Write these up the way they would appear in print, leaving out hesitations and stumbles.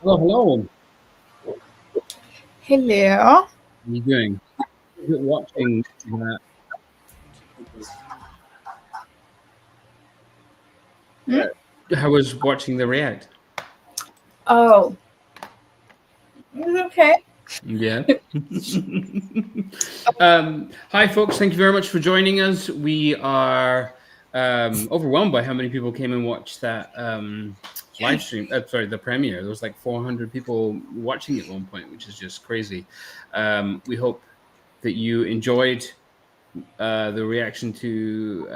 Hello, hello. Hello. How are you doing? Is it watching that? Hmm? I was watching the React. Oh, it's okay. Yeah. Hi, folks. Thank you very much for joining us. We are overwhelmed by how many people came and watched that live stream. Sorry, the premiere. There was like 400 people watching at one point, which is just crazy. We hope that you enjoyed the reaction to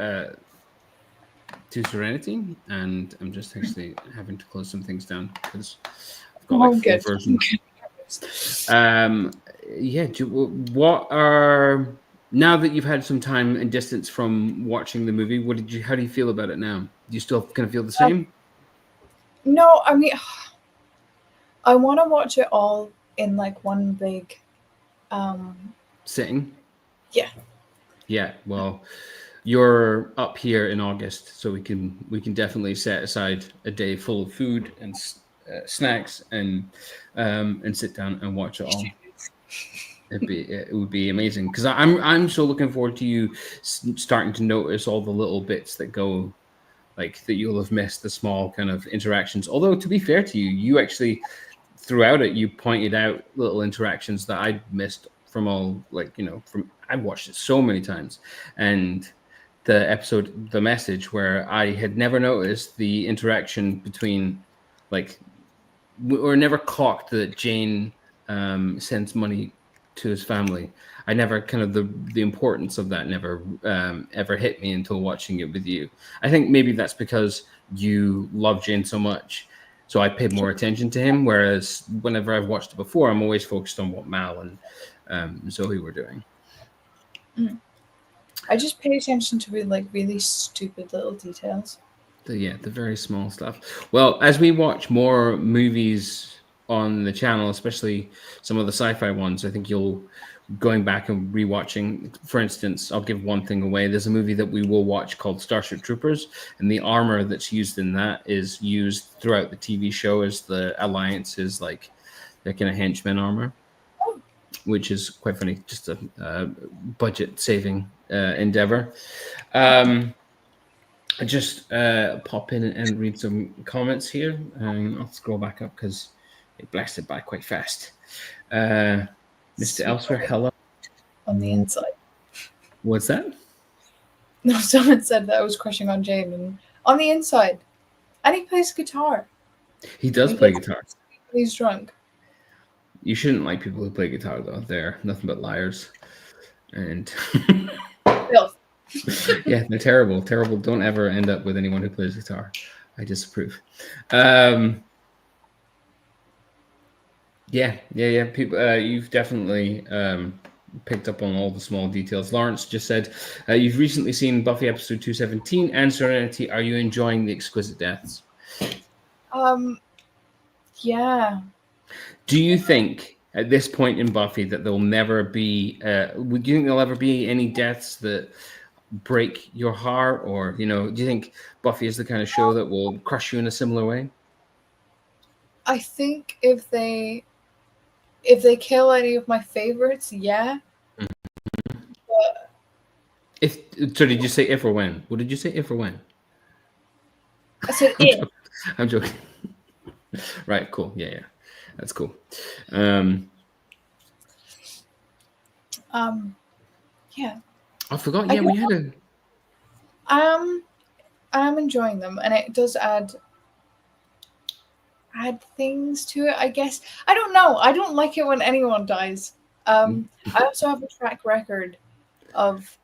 Serenity, and I'm just actually having to close some things down because I've got like Oh, four good. versions. Um, yeah. What are now that you've had some time and distance from watching the movie? What did you? How do you feel about it now? Do you still kind of feel the Um, same? no, I mean, I want to watch it all in like one big, um, Sitting. yeah. Yeah. Well, you're up here in August, so we can definitely set aside a day full of food and snacks and sit down and watch it all. It would be amazing because I'm so looking forward to you starting to notice all the little bits that go like that you'll have missed the small kind of interactions. Although to be fair to you, you actually throughout it you pointed out little interactions that I missed from all like from I watched it so many times and the episode the message where I had never noticed the interaction between like or never clocked that Jane sends money to his family. I never kind of the importance of that never ever hit me until watching it with you. I think maybe that's because you love Jane so much, so I paid more attention to him. Whereas whenever I've watched it before, I'm always focused on what Mal and Zoe were doing. Mm. I just pay attention to really stupid little details. The very small stuff. Well, as we watch more movies on the channel, especially some of the sci-fi ones, I think you'll going back and rewatching. For instance, I'll give one thing away. There's a movie that we will watch called Starship Troopers, and the armor that's used in that is used throughout the TV show as the Alliance's like their kind of henchman armor, Oh, which is quite funny. Just a budget saving endeavor. okay. I just pop in and read some comments here. I'll scroll back up because it blasted by quite fast. Uh, Mr. Elsewhere, Sweet hello. on the inside. What's that? No, someone said that I was crushing on Jane and on the inside. And he plays guitar. He does He play plays guitar. when he's drunk. You shouldn't like people who play guitar, though. They're nothing but liars. And Filth. yeah, they're terrible. Terrible. Don't ever end up with anyone who plays guitar. I disapprove. Um, yeah. People, you've definitely picked up on all the small details. Lawrence just said you've recently seen Buffy episode 217 and Serenity. Are you enjoying the exquisite deaths? Um, yeah. Do you think at this point in Buffy that there'll never be? Would you think there'll ever be any deaths that break your heart, or do you think Buffy is the kind of show that will crush you in a similar way? I think if they kill any of my favorites, yeah. But If so, did you say if or when? What did you say? If or when? I said I'm if. joking. I'm joking. Right, cool. Yeah, that's cool. Um, Um, yeah. I forgot. I Yeah, guess we had a. I'm enjoying them, and it does add things to it. I guess I don't know. I don't like it when anyone dies. I also have a track record of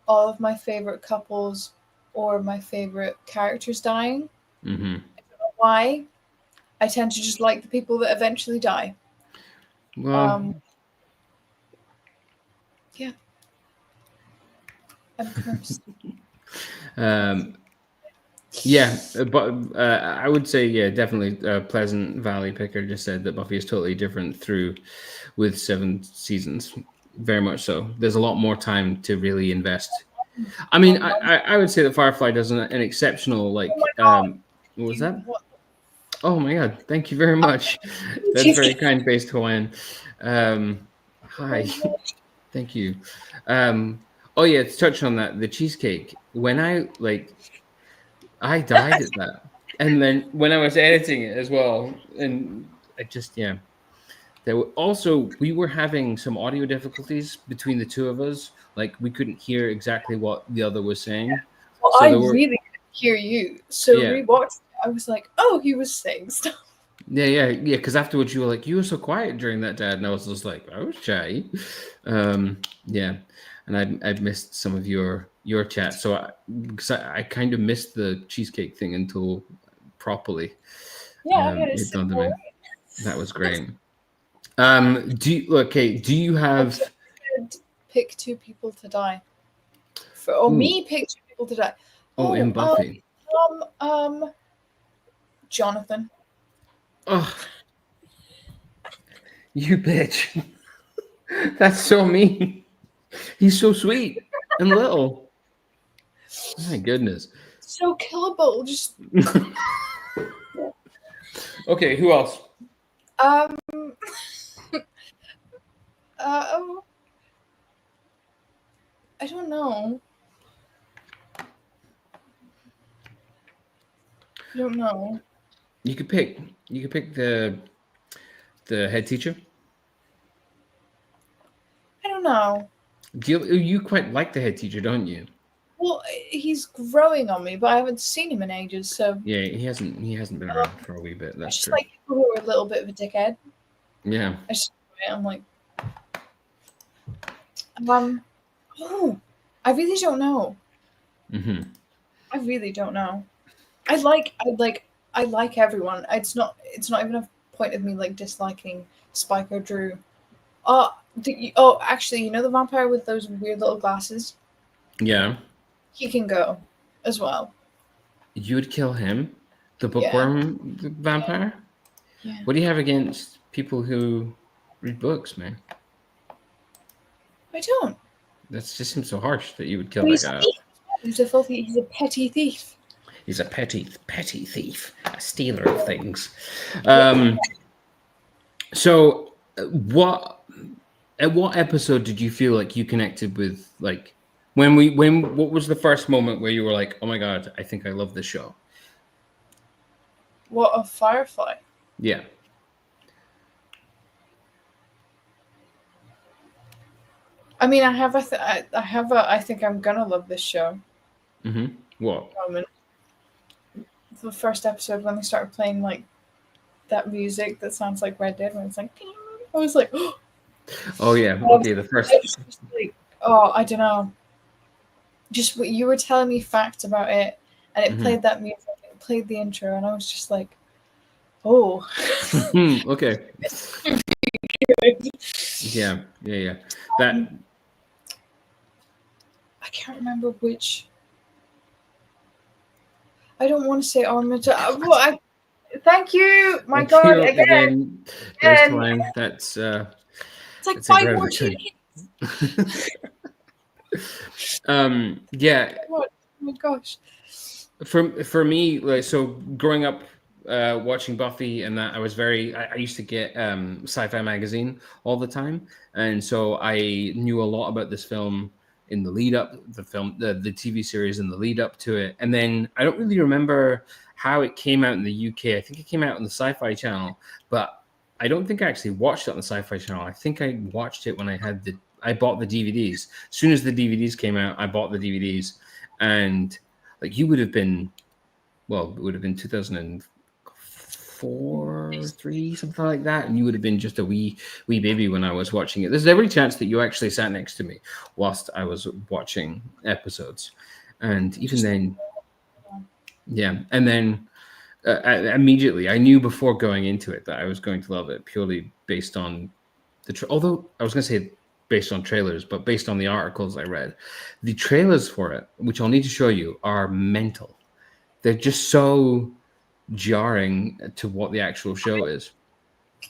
all of my favorite couples or my favorite characters dying. Mm-hmm. Why? I tend to just like the people that eventually die. Well, Um, yeah, I'm cursed. um, yeah, but I would say yeah, definitely. Pleasant Valley Picker just said that Buffy is totally different through with 7 seasons. Very much so. There's a lot more time to really invest. I mean, I would say that Firefly does an exceptional Oh like. my god! What was You that? what? Oh my god, thank you very much. That's very Cheesecake. kind, based Hawaiian. Hi, Oh, thank you. Um, oh yeah, to touch on that, the cheesecake. When I died at that, and then when I was editing it as well, and I just yeah. There were also we were having some audio difficulties between the two of us. Like we couldn't hear exactly what the other was saying. well, So I there were really couldn't hear you. So yeah. rewatched it, I was like, oh, he was saying stuff. Yeah. Because afterwards you were like, you were so quiet during that, Dad, and I was just like, I was shy. Yeah, and I'd missed some of your chat, so because I kind of missed the cheesecake thing until properly Yeah, I had a it dawned on simple me. way. That was great. Do you Also have said, pick two people to die. Or ooh me, pick two people to die. in Oh, Buffy? Jonathan. Oh, you bitch! That's so mean. He's so sweet and little. My goodness. So killable. Just Okay, who else? um uh I don't know. I don't know. You could pick. You could pick the head teacher. I don't know. You quite like the head teacher, don't you? Well, he's growing on me, but I haven't seen him in ages, so Yeah, he hasn't been around for a wee bit. I That's just true. like people who are a little bit of a dickhead. Yeah. I'm like, um, oh, I really don't know. Hmm. I really don't know. I like everyone. It's not even a point of me like disliking Spike or Drew. Actually, you know the vampire with those weird little glasses? Yeah. He can go as well. You would kill him, the Yeah, bookworm vampire. yeah. What do you have against people who read books, man? I don't. That just seems so harsh that you would kill But that he's a guy. thief. He's a petty thief. He's a petty thief, a stealer of things. Yeah. Um, so, what at what episode did you feel like you connected with? Like, what was the first moment where you were like, "Oh my god, I think I love this show"? What a Firefly. Yeah. I mean, I think I'm gonna love this show What? moment. The first episode when they started playing like that music that sounds like Red Dead, when it's like, "Ding," I was like, Oh yeah. I was Okay. The first. just like, oh, I don't know. Just what you were telling me facts about it, and it Mhm. played that music, it played the intro, and I was just like, oh. Okay. Yeah. That. I can't remember which. I don't want to say Armitage. Thank you, my Thank God, you again, based again. line. That's It's like that's 5 more incredibly chickens. good. Yeah, Oh my gosh. for me, like so growing up watching Buffy and that, I used to get sci-fi magazine all the time, and so I knew a lot about this film in the lead up the TV series in the lead up to it. And then I don't really remember how it came out in the UK. I think it came out on the Sci-Fi Channel, but I don't think I actually watched it on the Sci-Fi Channel. I think I watched it when I bought the DVDs. As soon as the DVDs came out, I bought the DVDs. And like you would have been, well, it would have been 2004, 3, something like that, and you would have been just a wee baby when I was watching it. There's every chance that you actually sat next to me whilst I was watching episodes, and even Just then, yeah, and then immediately I knew before going into it that I was going to love it purely based on although I was going to say based on trailers, but based on the articles I read, the trailers for it, which I'll need to show you, are mental. They're just so jarring to what the actual show is.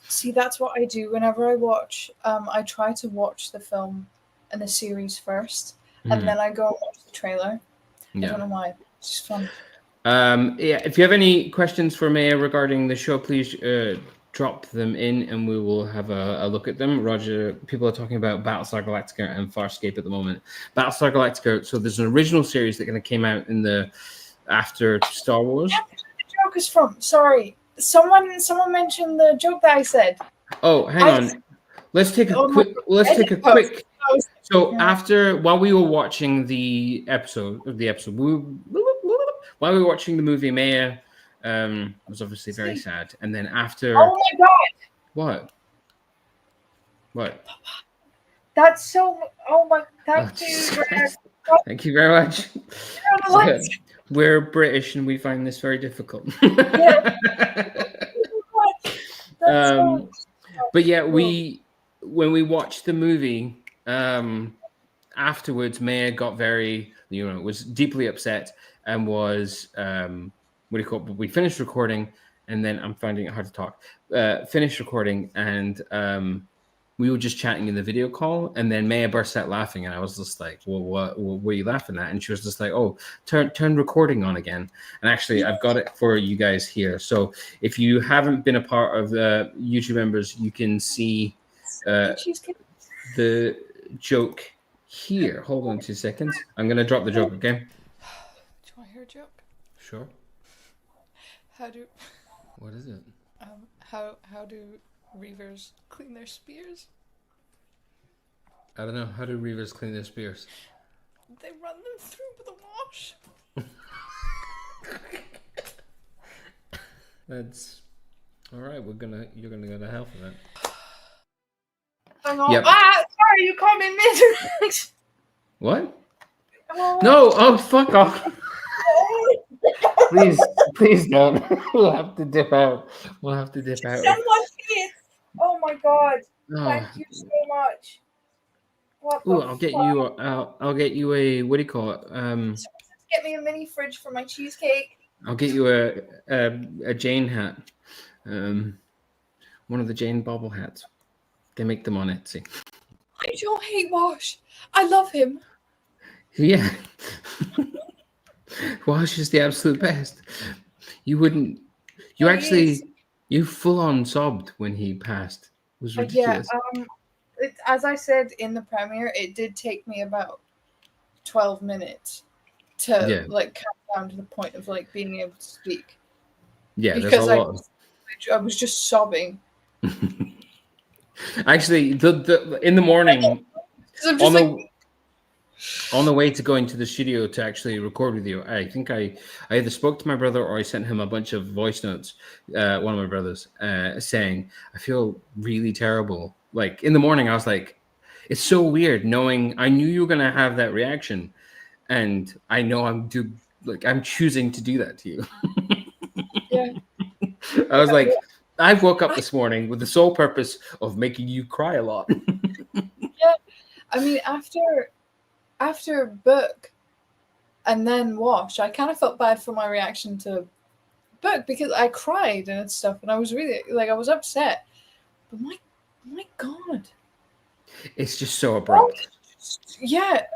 see, that's what I do whenever I watch. I try to watch the film and the series first, and Mhm. then I go and watch the trailer. I Yeah. don't know why. It's just fun. Yeah, if you have any questions for Maya regarding the show, please drop them in and we will have a look at them. Roger, people are talking about Battlestar Galactica and Farscape at the moment. Battlestar Galactica, so there's an original series that kind of came out in the after Star Wars. That's where the joke is from. Sorry. Someone mentioned the joke that I said. Oh, hang on. Let's take a quick. So while we were watching the episode, while we were watching the movie, Maya was obviously very sad, and then after. Oh my god! What? That's so. Oh my! Thank you. Thank you very much. We're British, and we find this very difficult. But yeah, when we watched the movie, afterwards, Maya got very, was deeply upset and was, we finished recording, and then I'm finding it hard to talk. Finished recording, and we were just chatting in the video call, and then Maya burst out laughing, and I was just like, well, what are you laughing at? And she was just like, oh, turn recording on again. And actually, I've got it for you guys here. So if you haven't been a part of the YouTube members, you can see the joke here. Hold on 2 seconds. I'm going to drop the joke, okay? Do you want to hear a joke? Sure. What is it? How do Reavers clean their spears? I don't know. How do Reavers clean their spears? They run them through with a wash. That's all right. You're gonna go to hell for that. Hang on. Yep. Sorry, you caught me mid. What? No! Oh, fuck off! Please don't. We'll have to dip out. Oh my god! Thank you so much. I'll get you a, what do you call it? Get me a mini fridge for my cheesecake. I'll get you a Jane hat. One of the Jane bobble hats. They make them on Etsy. I don't hate Wash. I love him. Yeah. Wash is the absolute best. You full on sobbed when he passed. It was ridiculous. As I said in the premiere, it did take me about 12 minutes to come down to the point of being able to speak. Yeah, because I was just sobbing. Actually, in the morning, on the way to going to the studio to actually record with you, I think I either spoke to my brother or I sent him a bunch of voice notes. One of my brothers saying, "I feel really terrible." In the morning, I was like, "It's so weird knowing I knew you were gonna have that reaction, and I know I'm choosing to do that to you." Yeah. I was like, I woke up this morning with the sole purpose of making you cry a lot. Yeah, I mean, after Book and then Wash, I kind of felt bad for my reaction to Book because I cried and stuff, and I was really I was upset. But my god, it's just so abrupt. Yeah,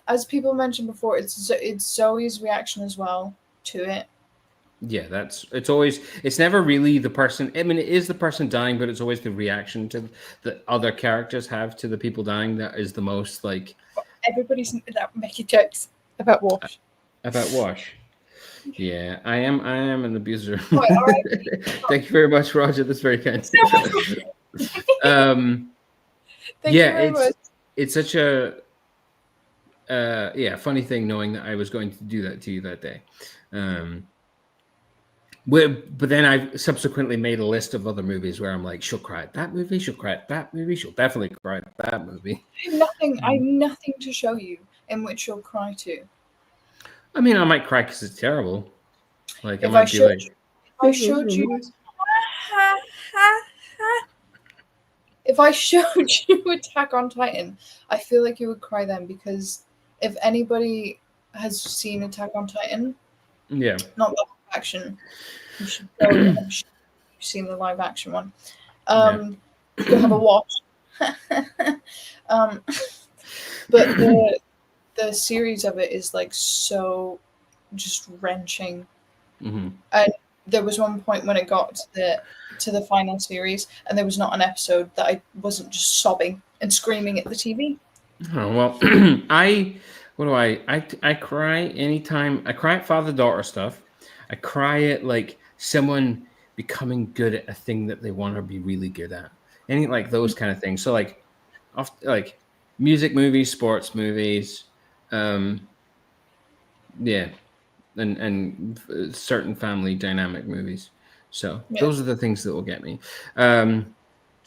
as people mentioned before, it's Zoe's reaction as well to it. Yeah, it's never really the person. I mean, it is the person dying, but it's always the reaction to the other characters have to the people dying that is the most everybody's making jokes about Wash. About Wash. Yeah, I am an abuser. All right. Thank you very much, Roger. That's very kind. It's such a funny thing knowing that I was going to do that to you that day. But then I subsequently made a list of other movies where I'm like, she'll cry at that movie, she'll cry at that movie, she'll definitely cry at that movie. I have nothing to show you in which you'll cry to. I mean, I might cry because it's terrible. If I showed you Attack on Titan, I feel like you would cry then, because if anybody has seen Attack on Titan, not the live action, you should go and you've seen the live action one. You'll have a watch. But the series of it is so just wrenching. Mm-hmm. And there was one point when it got to the final series, and there was not an episode that I wasn't just sobbing and screaming at the TV. Oh, well, I what do I cry anytime I cry at father daughter stuff. I cry at like someone becoming good at a thing that they want to be really good at. Any like those kind of things. So like like music movies, sports movies, um yeah, and certain family dynamic movies. So Yeah, those are the things that will get me. Um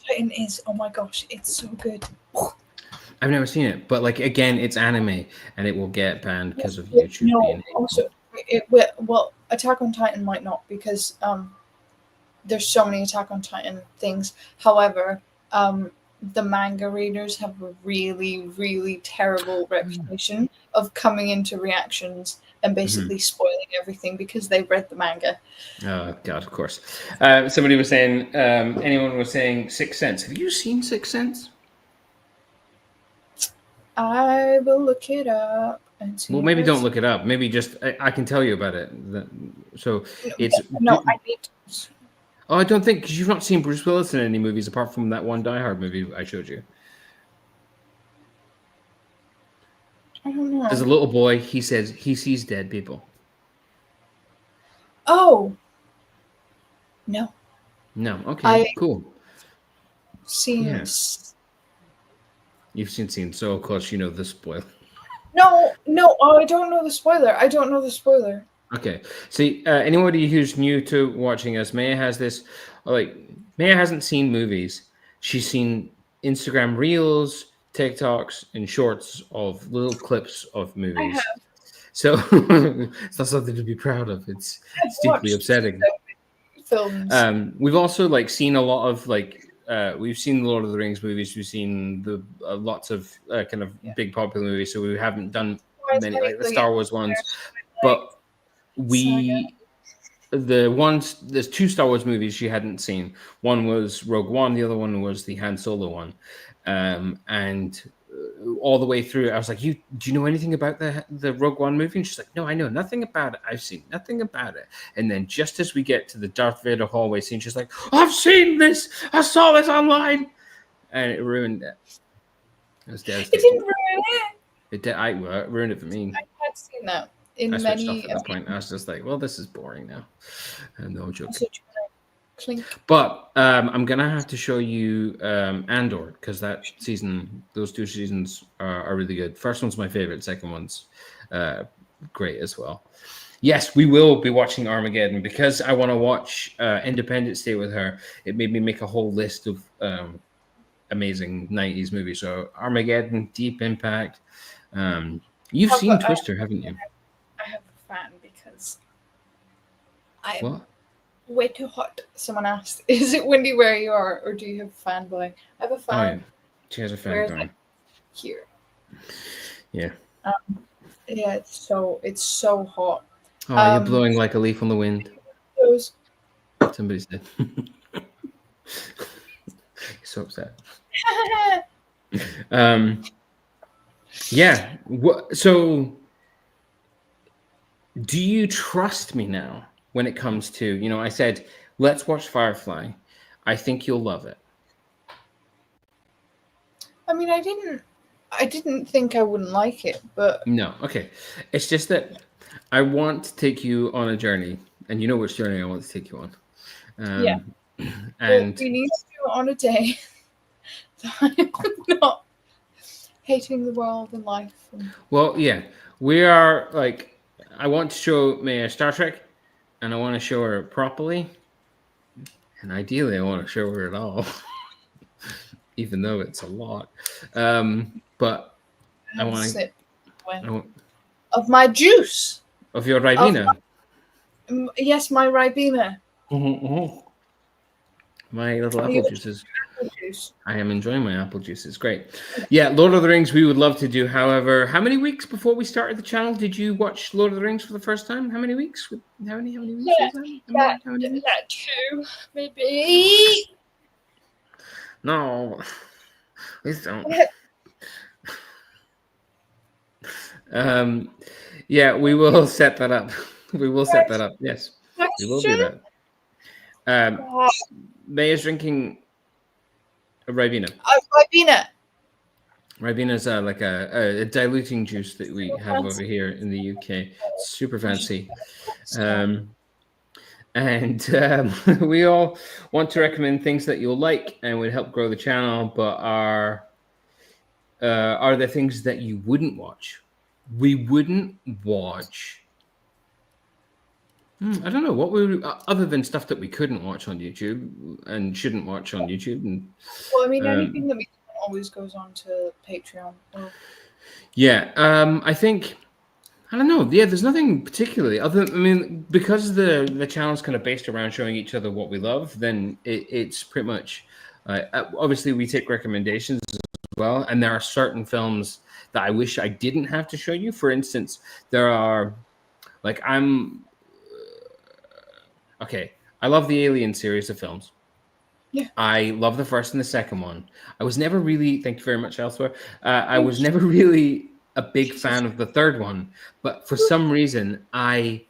Titan is, oh my gosh, it's so good. I've never seen it, but like again, it's anime, and it will get banned because of But YouTube no, being also hateful. well, Attack on Titan might not because there's so many Attack on Titan things. However, the manga readers have a really, really terrible reputation of coming into reactions and Mhm. basically spoiling everything because they read the manga. Oh God, of course. Somebody was saying, anyone was saying Sixth Sense. Have you seen Sixth Sense? I will look it up and Well, see if maybe don't it's look it up. Maybe just I can tell you about it. So no, it's. no, I need to. Oh, I don't think because you've not seen Bruce Willis in any movies apart from that one Die Hard movie I showed you. I don't As a know. little boy, he says he sees dead people. Oh no, No, okay, I've cool. seen. Yeah, you've seen scenes, so of course you know the spoil. No, no. Oh, I don't know the spoiler. I don't know the spoiler. Okay. See, anybody who's new to watching us, Maya has this, like, Maya hasn't seen movies. She's seen Instagram reels, TikToks, and shorts of little clips of I movies. have. So it's not something to be proud of. I've It's deeply watched upsetting. so many films. We've also like seen a lot of like we've seen the Lord of the Rings movies. We've seen the lots of kind of Yeah. big popular movies. So we haven't done many Twilight, like the the Star Wars ones, Twilight but saga. we there's two Star Wars movies she hadn't seen. One was Rogue One, the other one was the Han Solo one. And all the way through, I was like, "You do you know anything about the Rogue One movie?" And she's like, "No, I know nothing about it. I've seen nothing about it." And then just as we get to the Darth Vader hallway scene, she's like, "I've seen this. I saw this online," and it ruined it. It was It didn't devastating. ruin it. It ruined it for me. I had seen that I in switched off many. at that point. I was just like, "Well, this is boring now." No joke. Also, clink. But I'm gonna have to show you Andor because that season, those two seasons are really good. First one's my favorite. Second one's uh, great as well. Yes, we will be watching Armageddon because I want to watch Independence Day with her. It made me make a whole list of amazing '90s movies. So Armageddon, Deep Impact. You've Have seen a, Twister, haven't you? I have a fan because I am What? way too hot. Someone asked, "Is it windy where you are, or do you have a fan boy?" I have a Oh yeah, fan. she has a fan Where is it? going. Here. Yeah. Yeah, it's so hot. Oh, you're Um, blowing like a leaf on the wind. those Somebody said. So upset. Um, yeah. So, do you trust me now when it comes to, I said, let's watch Firefly. I think you'll love it. I mean, I didn't think I wouldn't like it, but No. Okay. It's just that I want to take you on a journey, and you know which journey I want to take you on. yeah. Um, Well, and we need to do it on a day that I'm not hating the world and life. And well, yeah, we are like, I want to show Maya Star Trek, and I want to show her properly, and ideally, I want to show her it all. Even though it's a lot. But I have a want sip to. when of my juice. Of your Of Ribena. yes, my Ribena. Mm-hmm. My little Are apple you juices. apple juice? I am enjoying my apple juices. Great. Yeah, Lord of the Rings, we would love to do. However, how many weeks before we started the channel did you watch Lord of the Rings for the first time? How many weeks? How many weeks Yeah, was that? that How many weeks? that too, maybe. No. Please don't. Um, yeah, we will set that up. We will set that Next up. Yes, we will do question. that. Um, Oh, May is drinking a Ribena. Ribena. Ribena is like a diluting juice that we So have over fancy. here in the UK. Super We should fancy. start. Um, and we all want to recommend things that you'll like and would help grow the channel, but are there things that you wouldn't watch? We wouldn't watch. I don't know what we other than stuff that we couldn't watch on YouTube and shouldn't watch on YouTube. And Well, I mean, anything um, that we do always goes on to Patreon. Or yeah, I think I don't know. Yeah, there's nothing particularly other. I mean, because the channel's kind of based around showing each other what we love, then it's pretty much. Obviously, we take recommendations as well, and there are certain films that I wish I didn't have to show you. For instance, there are like okay. I love the Alien series of films. yeah, I love the first and the second one. I was never really, thank you very much, Elsewhere. I thank was you. never really a big Jesus. fan of the third one, but for some reason, I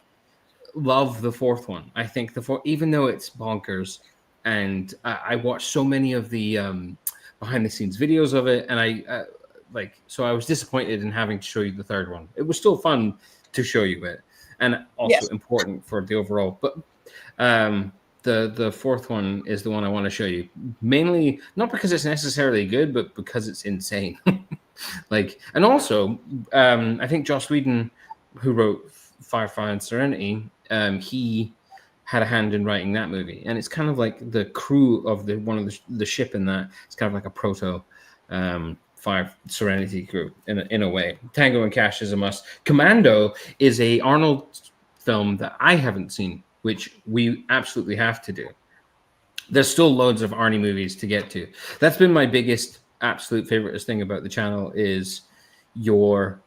love the fourth one. I think the fourth, even though it's bonkers, and I watched so many of the behind the scenes videos of it, and so I was disappointed in having to show you the third one. It was still fun to show you it, and also Yes. important for the overall, but. Um, the fourth one is the one I want to show you. Mainly not because it's necessarily good, but because it's insane. And also, I think Joss Whedon, who wrote Firefly and Serenity, he had a hand in writing that movie, and it's kind of like the crew of the ship in that. It's kind of like a proto Fire Serenity crew in a way. Tango and Cash is a must. Commando is a Arnold film that I haven't seen, which we absolutely have to do. There's still loads of Arnie movies to get to. That's been my biggest, absolute favorite thing about the channel is your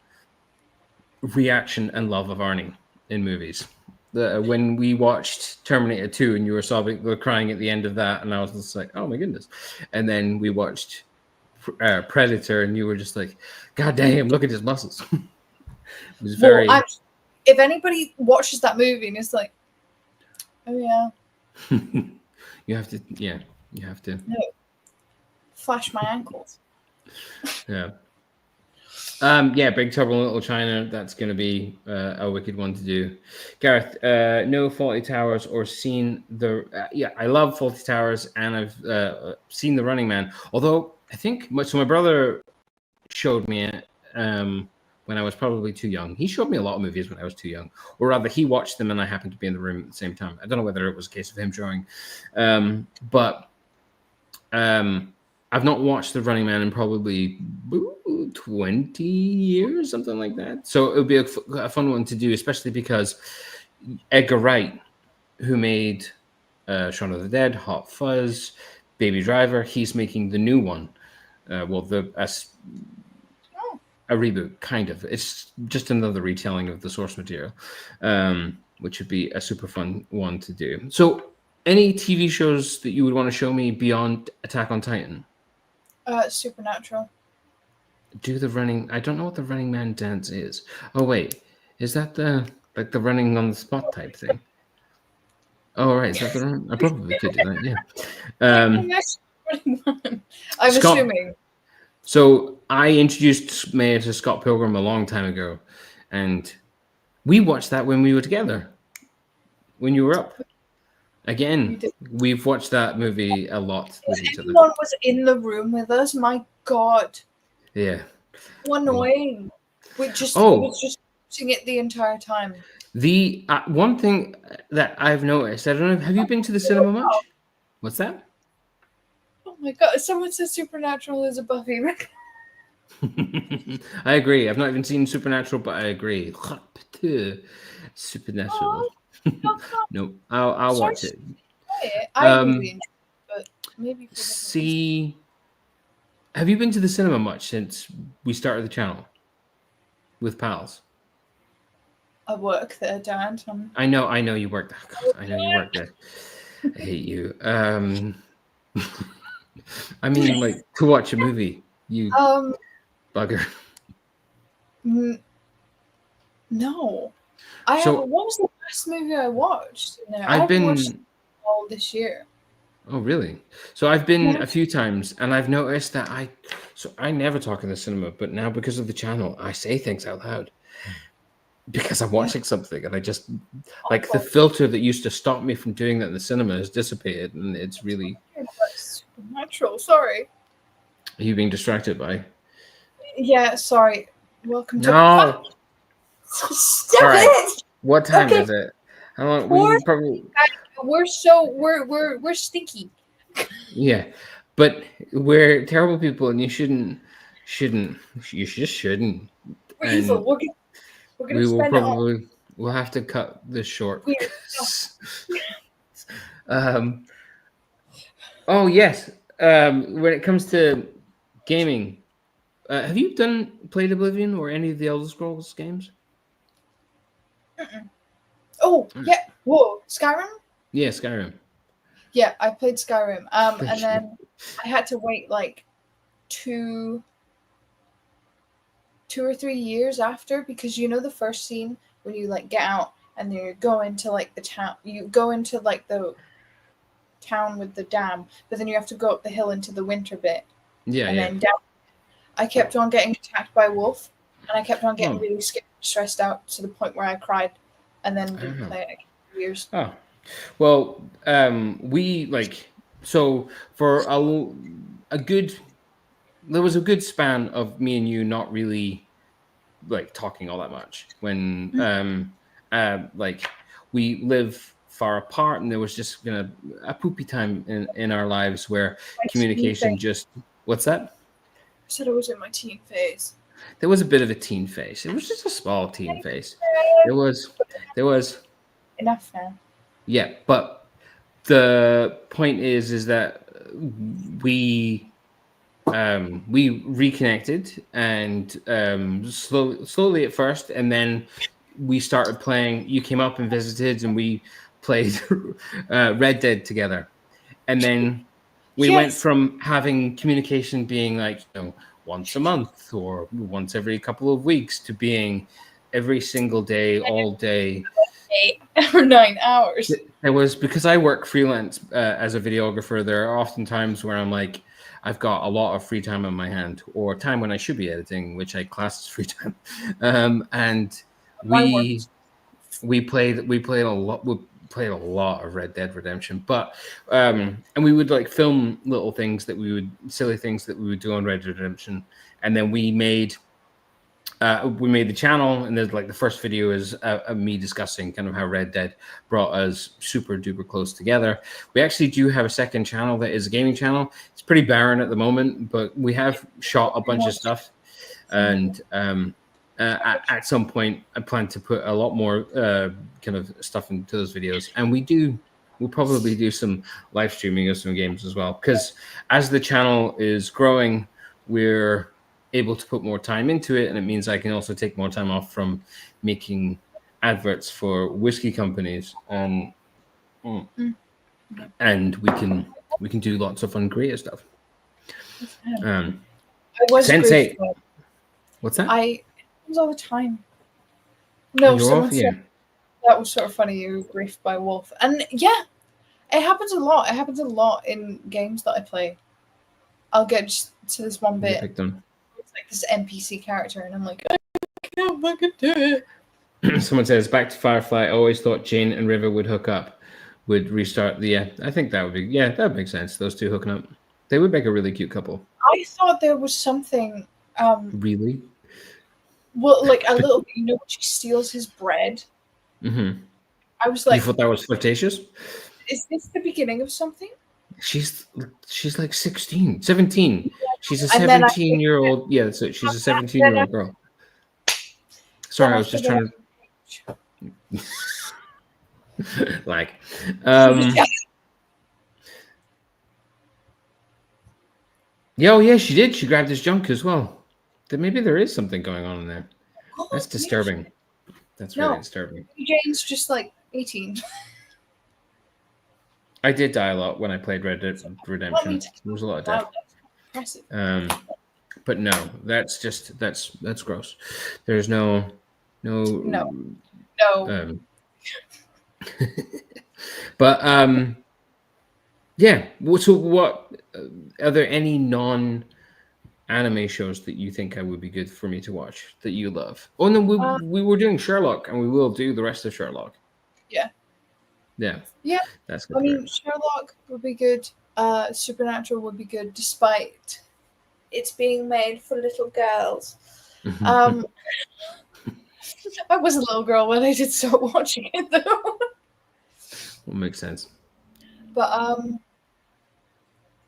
reaction and love of Arnie in movies. When we watched Terminator 2 and you were sobbing, were crying at the end of that, and I was just like, oh my goodness. And then we watched Predator, and you were just like, God damn, look at his muscles. It was Well, very. if anybody watches that movie and it's like, oh yeah, You have to, yeah, you have to. no, flash my ankles. Yeah. Yeah, Big Trouble in Little China. That's going to be a wicked one to do. Gareth, no Faulty Towers or seen the? Yeah, I love Faulty Towers, and I've seen The Running Man. Although I think my brother showed me it when I was probably too young. He showed me a lot of movies when I was too young, or rather, he watched them, and I happened to be in the room at the same time. I don't know whether it was a case of him showing, but. I've not watched The Running Man in probably 20 years, something like that. So it would be a fun one to do, especially because Edgar Wright, who made Shaun of the Dead, Hot Fuzz, Baby Driver, he's making the new one. A reboot, kind of. It's just another retelling of the source material, which would be a super fun one to do. So, any TV shows that you would want to show me beyond Attack on Titan? Supernatural. Do the running. I don't know what the Running Man dance is. Oh wait, is that the running on the spot type thing? Oh right, is that the run? I probably could do that. Yeah. I'm Scott. assuming. So I introduced Maya to Scott Pilgrim a long time ago, and we watched that when we were together. When you were up. Again, we've watched that movie a lot with each other. Everyone was in the room with us. My God. Yeah. So annoying. It was just watching it the entire time. The one thing that I've noticed, I don't know, have you been to the cinema much? What's that? Oh my God. Someone says Supernatural is a Buffy record. I agree. I've not even seen Supernatural, but I agree. Supernatural. No, I'll watch it. I really enjoy it, but maybe for see. Have you been to the cinema much since we started the channel with pals? I work there, Dad. I know you work there. God, I know you work there. I hate you. I mean, like to watch a movie, you bugger. No, I haven't. So What was the last movie I watched in there? I I've haven't watched been. all this year. Oh, really? So I've been Yeah. a few times, and I've noticed that I never talk in the cinema, but now because of the channel, I say things out loud because I'm Yeah. watching something, and I just like the Oh, filter that used to stop me from doing that in the cinema has dissipated, and it's really. that's supernatural. Sorry. Are you being distracted by? Yeah, sorry. Welcome to. No. All Stop right. it. What time Okay, is it? How long? poor. We probably. We're stinky. Yeah, but we're terrible people, and you shouldn't. You just shouldn't. We're evil. And We're gonna we will spend it on probably we'll have to cut this short weird stuff. because. Um. Oh yes. When it comes to gaming, have you played Oblivion or any of the Elder Scrolls games? Mm-mm. Oh Mm. yeah. Whoa, Skyrim. Yeah, Skyrim. Yeah, I played Skyrim. And then I had to wait like two 2 or 3 years after, because you know the first scene when you like get out and you go into like the town, you go into like the town with the dam, but then you have to go up the hill into the winter bit Yeah, and yeah. then down. I kept on getting attacked by a wolf, and I kept on getting Oh, really scared, stressed out to the point where I cried, and then I don't didn't know. play it again for years. Oh, well, we like so for a good there was a good span of me and you not really like talking all that much when like we live far apart, and there was just a poopy time in our lives where My teen communication phase. just what's that? I said I was in my teen phase. There was a bit of a teen phase. It was just a small teen phase. There was there was Enough now. yeah, but the point is that we reconnected, and slowly at first, and then we started playing. You came up and visited, and we played Red Dead together, and then we went Yes. from having communication being like once a month or once every couple of weeks to being every single day, all day. 8 or 9 hours. It was because I work freelance as a videographer. There are often times where I'm like, I've got a lot of free time on my hand, or time when I should be editing, which I class as free time. And My work. we we played a lot of Red Dead Redemption, but and we would like film silly things that we would do on Red Dead Redemption, and then we made the channel, and there's like the first video is me discussing kind of how Red Dead brought us super duper close together. We actually do have a second channel that is a gaming channel. It's pretty barren at the moment, but we have shot a bunch of stuff, and at some point I plan to put a lot more kind of stuff into those videos, and we'll probably do some live streaming of some games as well, because as the channel is growing, we're able to put more time into it, and it means I can also take more time off from making adverts for whiskey companies, and we can do lots of fun creative stuff. I was Sense8, griefed by what's that? I was all the time. Oh, No, you're off, someone yeah. said that was sort of funny. You were briefed by a wolf, and yeah, it happens a lot. It happens a lot in games that I play. I'll get just to this one You get bit. picked on. It's like this NPC character, and I'm like, I can't fucking do it. Someone says back to Firefly. I always thought Jane and River would hook up, would restart the. Yeah, I think that would make sense. Those two hooking up, they would make a really cute couple. I thought there was something. Really? Well, like a little bit. You know, when she steals his bread. Mm-hmm. I was You like, thought that was flirtatious? is this the beginning of something? She's like 16, 17. She's a And then 17-year-old. Yeah, so she's a then 17-year-old girl. Sorry, I was just trying to like. Yeah, oh yeah, she did. She grabbed his junk as well. Then maybe there is something going on in there. That's disturbing. That's really disturbing. Jane's just like 18. I did die a lot when I played Red Dead Redemption. There was a lot of death. Impressive. But no, that's gross. There's no No, No. no. Um, but yeah. So what? Are there any non-anime shows that you think I would be good for me to watch that you love? Oh no, Uh, we were doing Sherlock, and we will do the rest of Sherlock. yeah, Yeah, yeah. that's I gonna be mean, Sherlock would be good. Supernatural would be good, despite it's being made for little girls. right. Um, I was a little girl when I did start watching it, though. Will make sense. But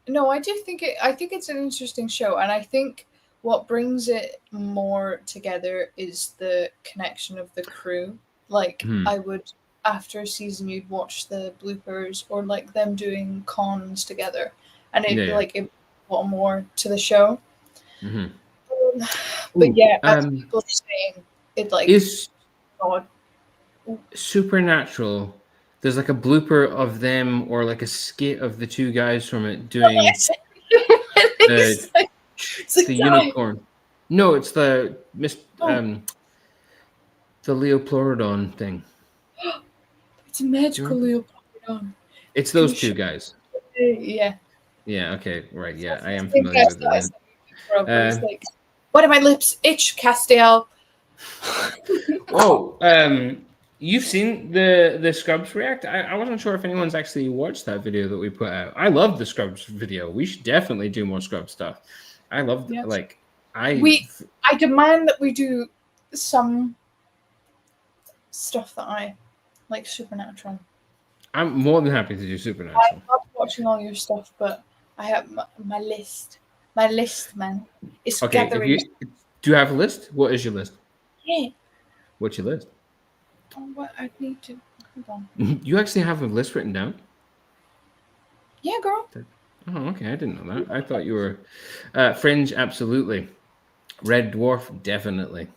no, I do think it. I think it's an interesting show, and I think what brings it more together is the connection of the crew. Like Hmm. I would, after a season, you'd watch the bloopers or like them doing cons together, and Yeah. it Yeah. like it brought more to the show. Hmm. Um, but Ooh, yeah, as people are saying, it like is God. Supernatural? There's like a blooper of them, or like a skit of the two guys from it doing Yes, the it's a the guy. unicorn. No, it's the Miss Oh, the Leopleurodon thing. it's a Do you magical remember? Leopardon. It's It's gonna those show. two guys. Yeah. Yeah. Okay. Right. Yeah, I am I think familiar that's with it what I then. said forever. It's Uh, like, why do my lips itch, Castiel? oh, you've seen the Scrubs react. I wasn't sure if anyone's actually watched that video that we put out. I love the Scrubs video. We should definitely do more Scrubs stuff. I love Yeah. like I We, I demand that we do some stuff that I like supernatural. I'm more than happy to do I Supernatural. love watching all your stuff, but I have my list. My list, man, is Okay, if gathering. you do you have a list? What is your list? Yeah. What's your list? Oh, what I need to. Hold on. You actually have a list written down? Yeah, girl. Oh, okay. I didn't know that. I thought you were Fringe, absolutely. Red Dwarf, definitely.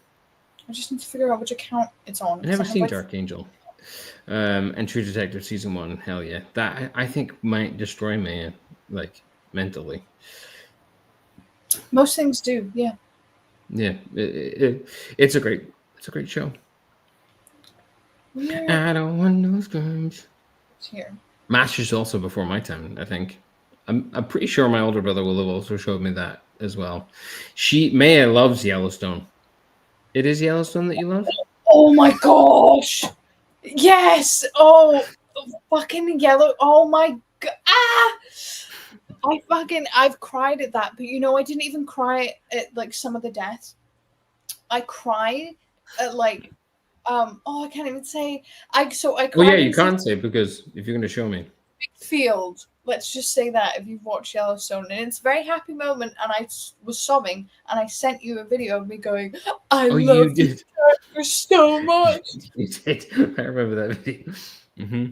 I just need to figure out which account it's on I because never I have seen like. Dark Angel. And True Detective season one. Hell yeah, that I think might destroy me, like mentally. Most things do, yeah. Yeah, it's a great show. We're I don't want no scrubs. here. Masters also before my time. I think. I'm pretty sure my older brother will have also showed me that as well. Maya loves Yellowstone. It is Yellowstone that you love. Oh my gosh! Yes! Oh, fucking yellow. Oh my god. Ah! I've cried at that, but I didn't even cry at like some of the deaths. I cried at like, oh, I can't even say. I Well, yeah, cried you in season can't say because if you're going to show me, Field. Let's just say that if you've watched Yellowstone, and it's a very happy moment, and was sobbing, and I sent you a video of me going, "I oh, you love this did. character so much." You did. I remember that video. Hmm.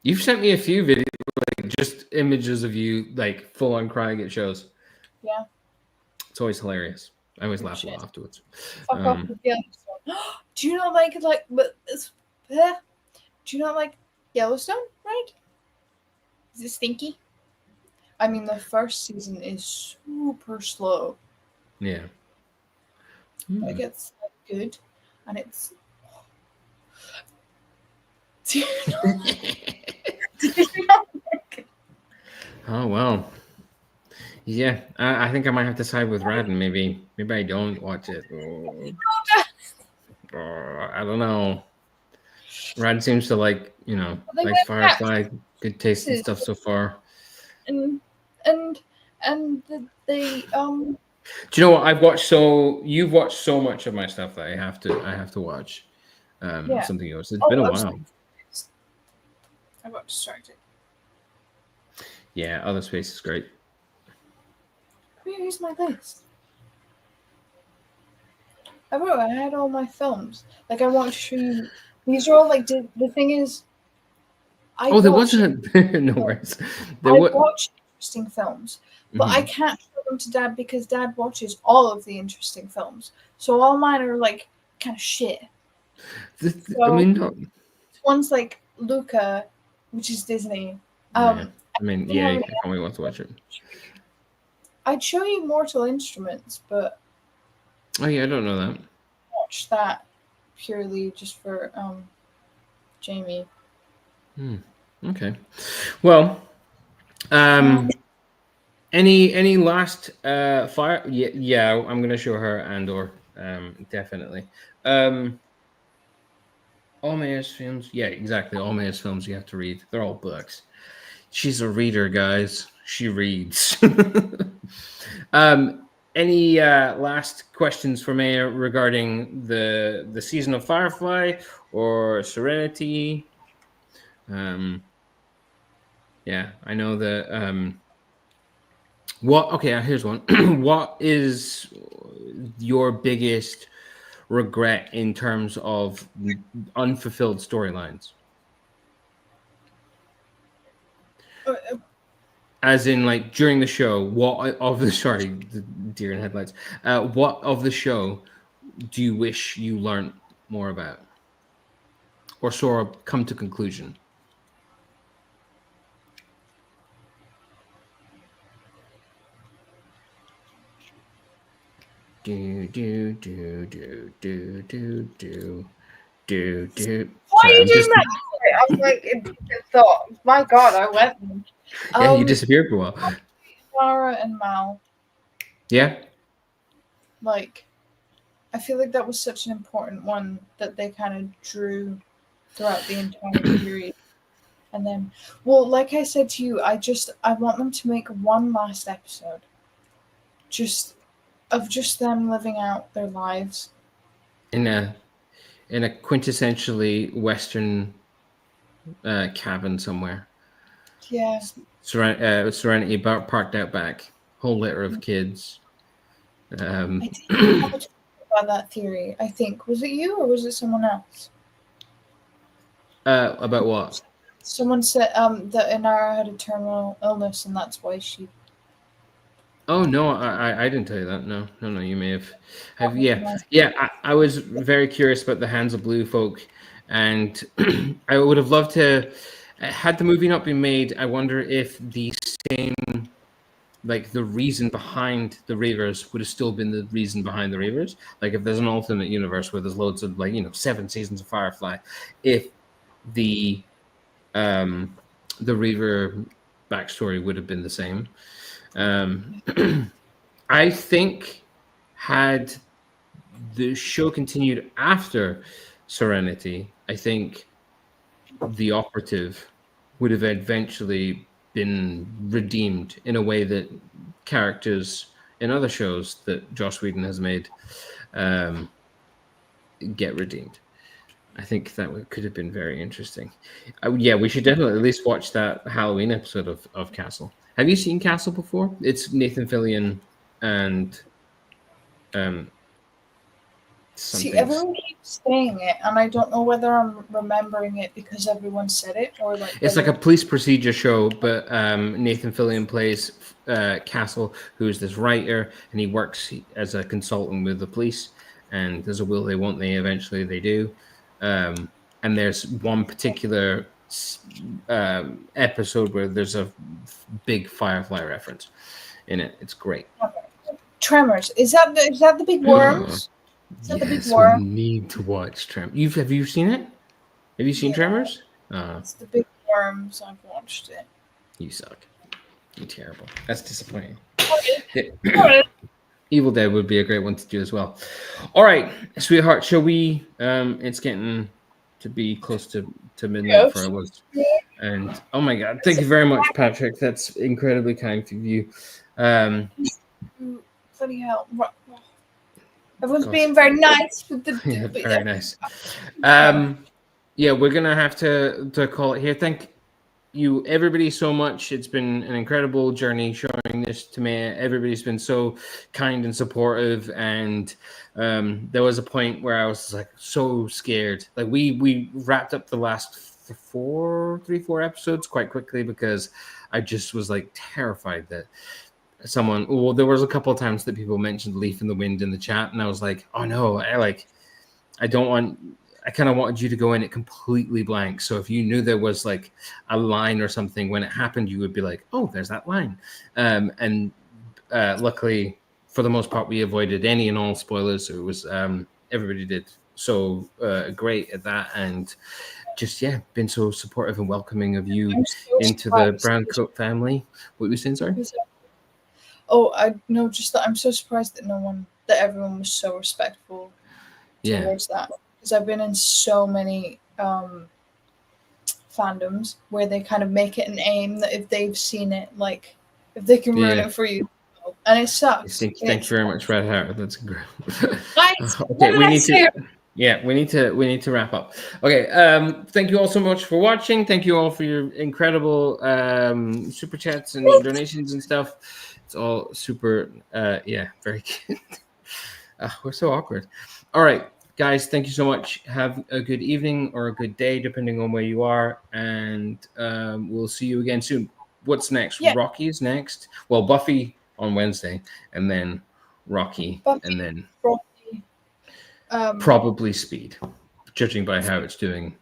You've sent me a few videos, like just images of you like full on crying at shows. Yeah, It's always hilarious. I always laugh a lot shit. afterwards. Fuck off Um, with Yellowstone. Do you not like? But do you not like Yellowstone? Right? Is it stinky? I mean, the first season is super slow. yeah. It Hmm. gets good, and it's. Do you not, do you not like it? Oh well. Yeah, I think I might have to side with Rad, and maybe I don't watch it. I don't know. Rad seems to They like went back Firefly, good taste and to stuff so far. and and they Do you know what I've watched? So you've watched so much of my stuff that I have to watch yeah. something else. It's Oh, been a I'm sorry. while. I got distracted. Yeah, Other Space is great. Here's my list. I had all my films. Like I want to show you. These are all like the thing is, I Oh, there watch wasn't. No worries. There I was. watch interesting films, but I Mhm. can't show them to Dad because Dad watches all of the interesting films. So all mine are like kind of shit. I So mean, no, one's like Luca, which is Disney. yeah. I I mean, didn't yeah. have I any can't wait to watch it. I'd show you Mortal Instruments, but Oh yeah, I don't know that. watch that. purely just for Jamie. Okay. Well, Um, any last fire? Yeah, yeah. I'm gonna show her Andor. Definitely. Um, all Maya's films. Yeah, exactly. All Maya's films you have to read. They're all books. She's a reader, guys. She reads. Any last questions for Maya regarding the season of Firefly or Serenity? Um, yeah, I know that. What? Okay, here's one. What is your biggest regret in terms of unfulfilled storylines? uh, As in, like during the show, what of the sorry, the deer in headlights? What of the show do you wish you learned more about, or sort of come to conclusion? Do do do do do do do do do. why are Sorry, you I'm doing just that? Sorry, I was like, in thought. My God, I went. yeah. You Um, disappeared for a while. Clara and Mal. Yeah. Like, I feel like that was such an important one that they kind of drew throughout the entire series. And then, well, like I said to you, I want them to make one last episode, just of just them living out their lives. In a quintessentially Western cabin somewhere. Yeah, Serenity parked out back. Whole litter of kids. I did have a talk about that theory. I think was it you or was it someone else? About what? Someone said that Inara had a terminal illness and that's why she. Oh no, I didn't tell you that. No, no, no. You may have That yeah, was yeah. I was very curious about the Hands of Blue folk, and I would have loved to. Had the movie not been made, I wonder if the same, like the reason behind the Reavers would have still been the reason behind the Reavers. Like if there's an alternate universe where there's loads of like 7 seasons of Firefly, if the um the Reaver backstory would have been the same. Um, I think had the show continued after Serenity, I think the operative would have eventually been redeemed in a way that characters in other shows that Joss Whedon has made um, get redeemed. I think that could have been very interesting. Yeah, we should definitely at least watch that Halloween episode of Castle. Have you seen Castle before? It's Nathan Fillion and um, See, something. everyone keeps saying it, and I don't know whether I'm remembering it because everyone said it or like It's like whether. a police procedure show, but Nathan Fillion plays Castle, who is this writer, and he works as a consultant with the police. And there's a will they, won't they? Eventually, they do. And there's one particular episode where there's a big Firefly reference in it. It's great. Tremors. Is that the big worms? Is that the big Yes, we worm? need to watch Tremors. Have you seen it? Have you seen Yeah, Tremors? it's the big worms. I've watched it. You suck. You're terrible. That's disappointing. Sorry. Evil Dead would be a great one to do as well. All right, sweetheart, shall we? It's getting to be close to midnight for Yes. us. And oh my god, thank you very much, Patrick. That's incredibly kind of you. Bloody hell. Everyone's Gosh. being very nice with the. Yeah, but very nice. Yeah, we're gonna have to call it here. Thank you, everybody, so much. It's been an incredible journey showing this to me. Everybody's been so kind and supportive, and there was a point where I was like so scared. Like we wrapped up the last four episodes quite quickly because I just was like terrified that someone. Well, there was a couple of times that people mentioned "Leaf in the Wind" in the chat, and I was like, oh no, I don't want. I kind of wanted you to go in it completely blank. So if you knew there was like a line or something when it happened, you would be like, "Oh, there's that line." And luckily, for the most part, we avoided any and all spoilers. So it was everybody did so great at that, and just been so supportive and welcoming of you I'm so into the surprised. Brown Coat family. What were you saying, sorry? Oh, I no, just that I'm so surprised that everyone was so respectful Yeah, towards that, because I've been in so many fandoms where they kind of make it an aim that if they've seen it, like if they can ruin yeah. it for you, and it sucks. Thank you very much, Red Hat. That's great. Guys, what Okay, did we I need to. say? Yeah, we need to wrap up. Okay, thank you all so much for watching. Thank you all for your incredible super chats and donations and stuff. It's all super. Very good. We're so awkward. All right, guys, thank you so much. Have a good evening or a good day, depending on where you are, and we'll see you again soon. What's next? Yeah, Rocky's next. Well, Buffy on Wednesday, and then Rocky, Buffy, and then Rocky, probably Speed, judging by how it's doing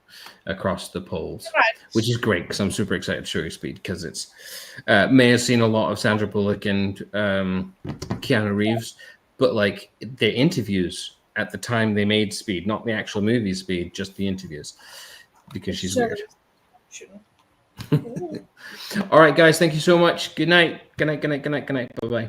across the polls, which is great because I'm super excited to show you Speed because it's may have seen a lot of Sandra Bullock and Keanu Reeves, but like the interviews at the time they made Speed, not the actual movie Speed, just the interviews, because she's weird. All right, guys, thank you so much. Good night. Good night. Good night. Good night. Good night. Bye bye.